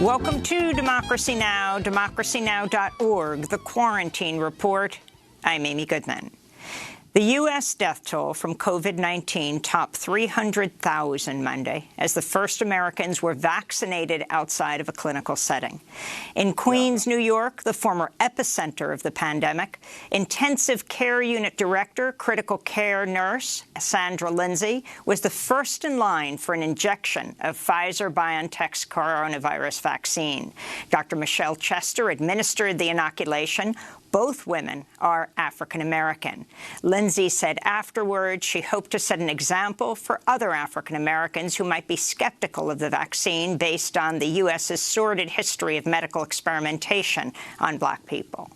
Welcome to Democracy Now!, democracynow.org, The Quarantine Report. I'm Amy Goodman. The U.S. death toll from COVID-19 topped 300,000 Monday as the first Americans were vaccinated outside of a clinical setting. In Queens, New York, the former epicenter of the pandemic, intensive care unit director, critical care nurse Sandra Lindsay was the first in line for an injection of Pfizer-BioNTech's coronavirus vaccine. Dr. Michelle Chester administered the inoculation. Both women are African-American. Lindsay said afterwards she hoped to set an example for other African-Americans who might be skeptical of the vaccine based on the U.S.'s sordid history of medical experimentation on Black people.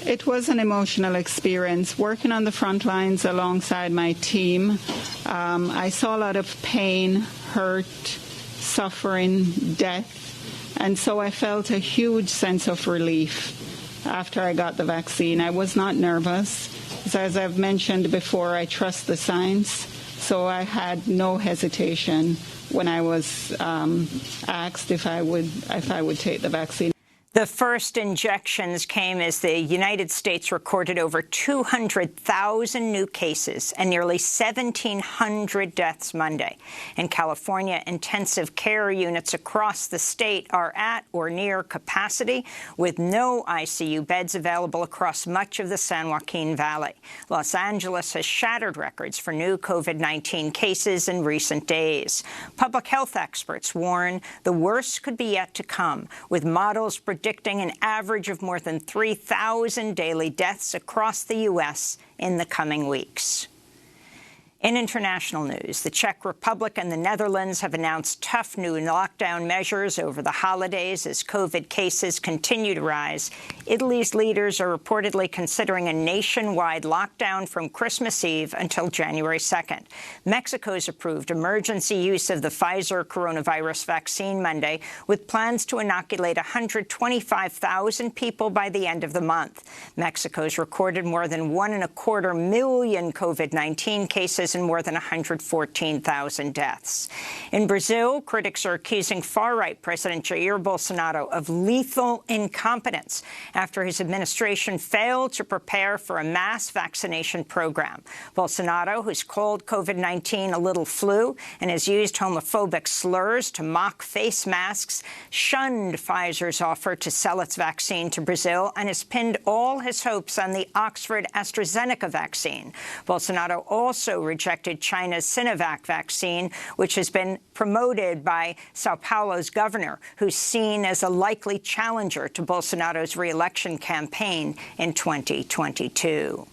It was an emotional experience working on the front lines alongside my team. I saw a lot of pain, hurt, suffering, death, and so I felt a huge sense of relief after I got the vaccine. I was not nervous. As I've mentioned before, I trust the science, so I had no hesitation when I was asked if I would take the vaccine. The first injections came as the United States recorded over 200,000 new cases and nearly 1,700 deaths Monday. In California, intensive care units across the state are at or near capacity, with no ICU beds available across much of the San Joaquin Valley. Los Angeles has shattered records for new COVID-19 cases in recent days. Public health experts warn the worst could be yet to come, with models predicting an average of more than 3,000 daily deaths across the U.S. in the coming weeks. In international news, the Czech Republic and the Netherlands have announced tough new lockdown measures over the holidays as COVID cases continue to rise. Italy's leaders are reportedly considering a nationwide lockdown from Christmas Eve until January 2nd. Mexico's approved emergency use of the Pfizer coronavirus vaccine Monday, with plans to inoculate 125,000 people by the end of the month. Mexico's recorded more than 1.25 million COVID-19 cases and more than 114,000 deaths. In Brazil, critics are accusing far-right President Jair Bolsonaro of lethal incompetence after his administration failed to prepare for a mass vaccination program. Bolsonaro, who's called COVID-19 a little flu and has used homophobic slurs to mock face masks, shunned Pfizer's offer to sell its vaccine to Brazil and has pinned all his hopes on the Oxford-AstraZeneca vaccine. Bolsonaro also rejected China's Sinovac vaccine, which has been promoted by Sao Paulo's governor, who's seen as a likely challenger to Bolsonaro's re-election campaign in 2022.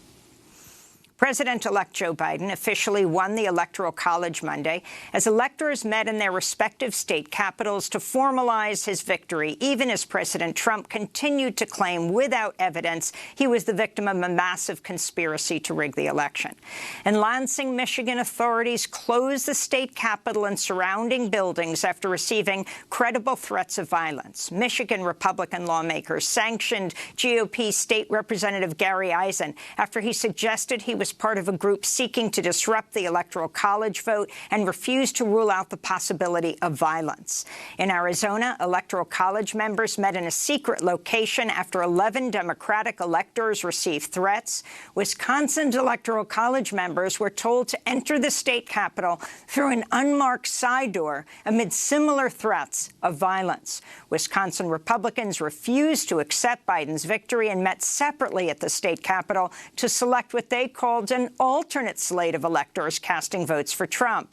President-elect Joe Biden officially won the Electoral College Monday as electors met in their respective state capitals to formalize his victory, even as President Trump continued to claim without evidence he was the victim of a massive conspiracy to rig the election. In Lansing, Michigan, authorities closed the state capitol and surrounding buildings after receiving credible threats of violence. Michigan Republican lawmakers sanctioned GOP State Representative Gary Eisen after he suggested he was part of a group seeking to disrupt the Electoral College vote and refused to rule out the possibility of violence. In Arizona, Electoral College members met in a secret location after 11 Democratic electors received threats. Wisconsin's Electoral College members were told to enter the state capitol through an unmarked side door amid similar threats of violence. Wisconsin Republicans refused to accept Biden's victory and met separately at the state capitol to select what they called an alternate slate of electors casting votes for Trump.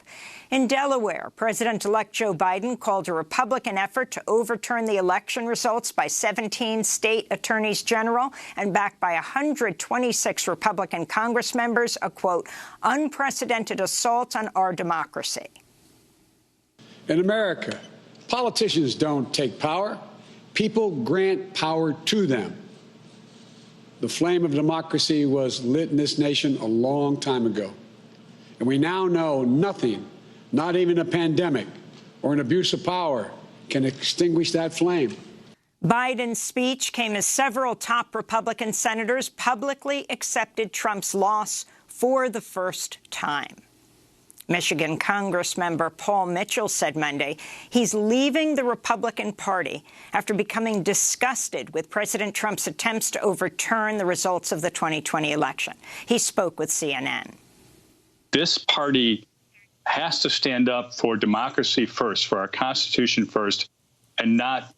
In Delaware, President-elect Joe Biden called a Republican effort to overturn the election results by 17 state attorneys general and backed by 126 Republican Congress members a, quote, unprecedented assault on our democracy. In America, politicians don't take power. People grant power to them. The flame of democracy was lit in this nation a long time ago. And we now know nothing, not even a pandemic or an abuse of power, can extinguish that flame. Biden's speech came as several top Republican senators publicly accepted Trump's loss for the first time. Michigan Congressmember Paul Mitchell said Monday he's leaving the Republican Party after becoming disgusted with President Trump's attempts to overturn the results of the 2020 election. He spoke with CNN. This party has to stand up for democracy first, for our Constitution first, and not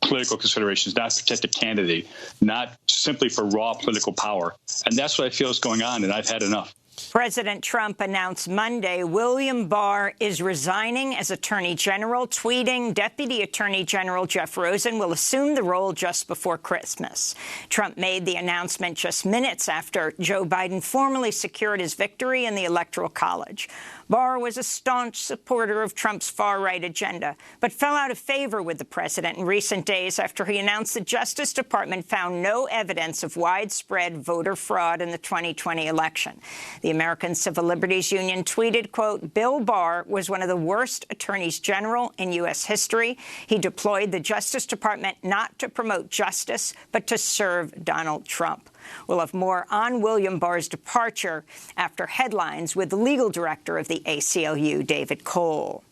political considerations, not protect a candidate, not simply for raw political power. And that's what I feel is going on, and I've had enough. President Trump announced Monday William Barr is resigning as Attorney General, tweeting Deputy Attorney General Jeff Rosen will assume the role just before Christmas. Trump made the announcement just minutes after Joe Biden formally secured his victory in the Electoral College. Barr was a staunch supporter of Trump's far-right agenda, but fell out of favor with the president in recent days after he announced the Justice Department found no evidence of widespread voter fraud in the 2020 election. The American Civil Liberties Union tweeted, quote, Bill Barr was one of the worst attorneys general in U.S. history. He deployed the Justice Department not to promote justice, but to serve Donald Trump. We'll have more on William Barr's departure after headlines with the legal director of the ACLU, David Cole.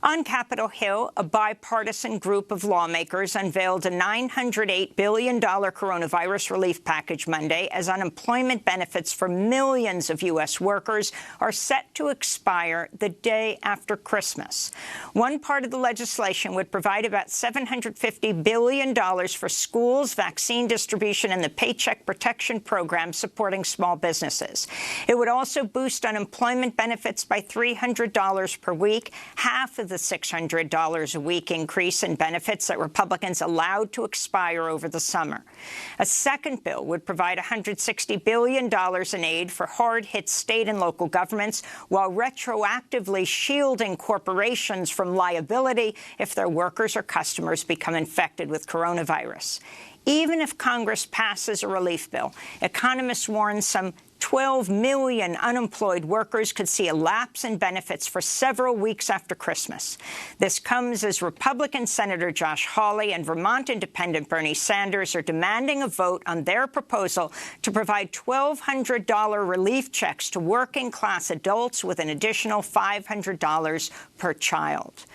On Capitol Hill, a bipartisan group of lawmakers unveiled a $908 billion coronavirus relief package Monday as unemployment benefits for millions of U.S. workers are set to expire the day after Christmas. One part of the legislation would provide about $750 billion for schools, vaccine distribution, and the Paycheck Protection Program supporting small businesses. It would also boost unemployment benefits by $300 per week, half of the $600 a week increase in benefits that Republicans allowed to expire over the summer. A second bill would provide $160 billion in aid for hard-hit state and local governments while retroactively shielding corporations from liability if their workers or customers become infected with coronavirus. Even if Congress passes a relief bill, economists warn some 12 million unemployed workers could see a lapse in benefits for several weeks after Christmas. This comes as Republican Senator Josh Hawley and Vermont Independent Bernie Sanders are demanding a vote on their proposal to provide $1,200 relief checks to working-class adults with an additional $500 per child.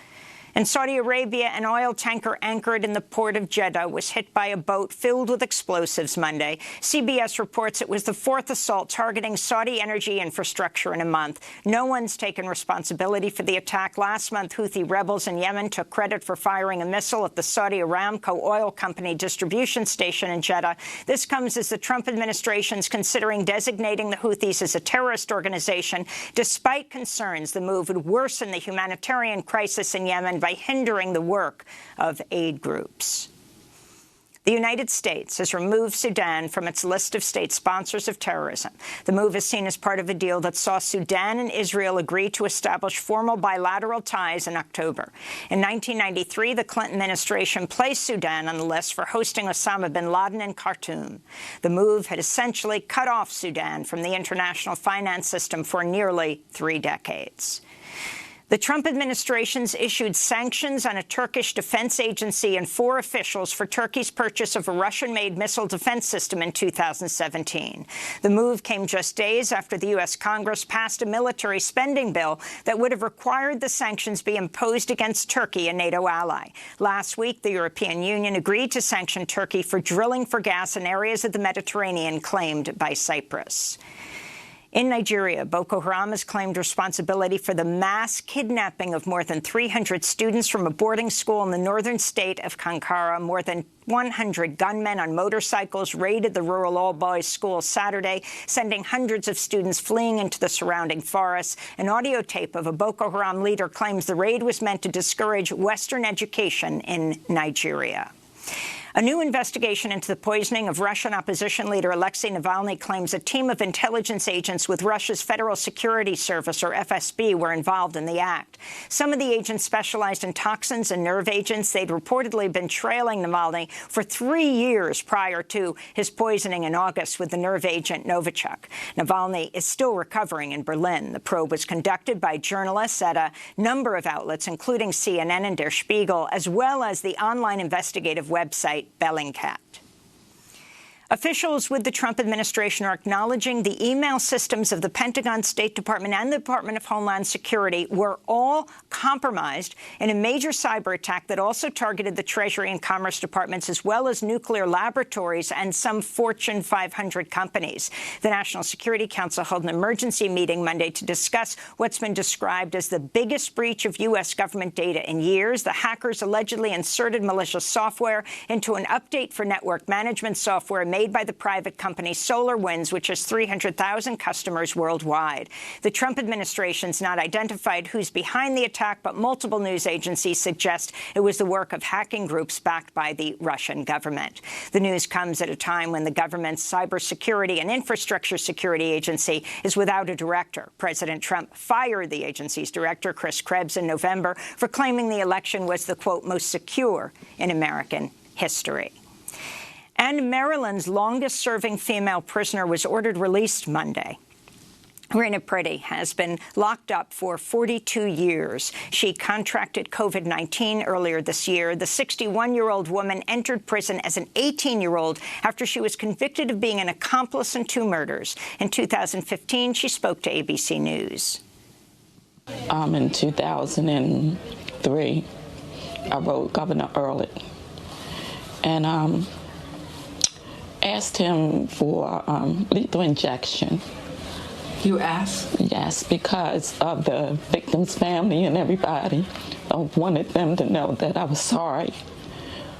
In Saudi Arabia, an oil tanker anchored in the port of Jeddah was hit by a boat filled with explosives Monday. CBS reports it was the fourth assault targeting Saudi energy infrastructure in a month. No one's taken responsibility for the attack. Last month, Houthi rebels in Yemen took credit for firing a missile at the Saudi Aramco oil company distribution station in Jeddah. This comes as the Trump administration is considering designating the Houthis as a terrorist organization, despite concerns the move would worsen the humanitarian crisis in Yemen by hindering the work of aid groups. The United States has removed Sudan from its list of state sponsors of terrorism. The move is seen as part of a deal that saw Sudan and Israel agree to establish formal bilateral ties in October. In 1993, the Clinton administration placed Sudan on the list for hosting Osama bin Laden in Khartoum. The move had essentially cut off Sudan from the international finance system for nearly 3 decades. The Trump administration's issued sanctions on a Turkish defense agency and 4 officials for Turkey's purchase of a Russian-made missile defense system in 2017. The move came just days after the U.S. Congress passed a military spending bill that would have required the sanctions be imposed against Turkey, a NATO ally. Last week, the European Union agreed to sanction Turkey for drilling for gas in areas of the Mediterranean claimed by Cyprus. In Nigeria, Boko Haram has claimed responsibility for the mass kidnapping of more than 300 students from a boarding school in the northern state of Kankara. More than 100 gunmen on motorcycles raided the rural all-boys school Saturday, sending hundreds of students fleeing into the surrounding forests. An audio tape of a Boko Haram leader claims the raid was meant to discourage Western education in Nigeria. A new investigation into the poisoning of Russian opposition leader Alexei Navalny claims a team of intelligence agents with Russia's Federal Security Service, or FSB, were involved in the act. Some of the agents specialized in toxins and nerve agents. They'd reportedly been trailing Navalny for 3 years prior to his poisoning in August with the nerve agent Novichok. Navalny is still recovering in Berlin. The probe was conducted by journalists at a number of outlets, including CNN and Der Spiegel, as well as the online investigative website Bellingcat. Officials with the Trump administration are acknowledging the email systems of the Pentagon, State Department, and the Department of Homeland Security were all compromised in a major cyber attack that also targeted the Treasury and Commerce Departments, as well as nuclear laboratories and some Fortune 500 companies. The National Security Council held an emergency meeting Monday to discuss what's been described as the biggest breach of U.S. government data in years. The hackers allegedly inserted malicious software into an update for network management software made by the private company SolarWinds, which has 300,000 customers worldwide. The Trump administration's not identified who's behind the attack, but multiple news agencies suggest it was the work of hacking groups backed by the Russian government. The news comes at a time when the government's Cybersecurity and Infrastructure Security Agency is without a director. President Trump fired the agency's director, Chris Krebs, in November for claiming the election was the, quote, most secure in American history. And Maryland's longest-serving female prisoner was ordered released Monday. Rena Pretty has been locked up for 42 years. She contracted COVID-19 earlier this year. The 61-year-old woman entered prison as an 18-year-old after she was convicted of being an accomplice in 2 murders. In 2015, she spoke to ABC News. In 2003, I wrote Governor Ehrlich and asked him for lethal injection. You asked? Yes, because of the victim's family and everybody. I wanted them to know that I was sorry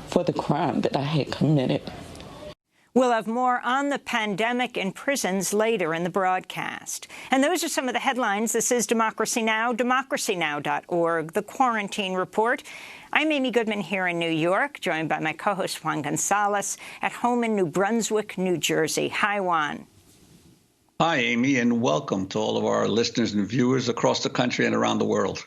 for the crime that I had committed. We'll have more on the pandemic in prisons later in the broadcast. And those are some of the headlines. This is Democracy Now!, democracynow.org, The Quarantine Report. I'm Amy Goodman here in New York, joined by my co-host Juan Gonzalez at home in New Brunswick, New Jersey. Hi, Juan. Hi, Amy, and welcome to all of our listeners and viewers across the country and around the world.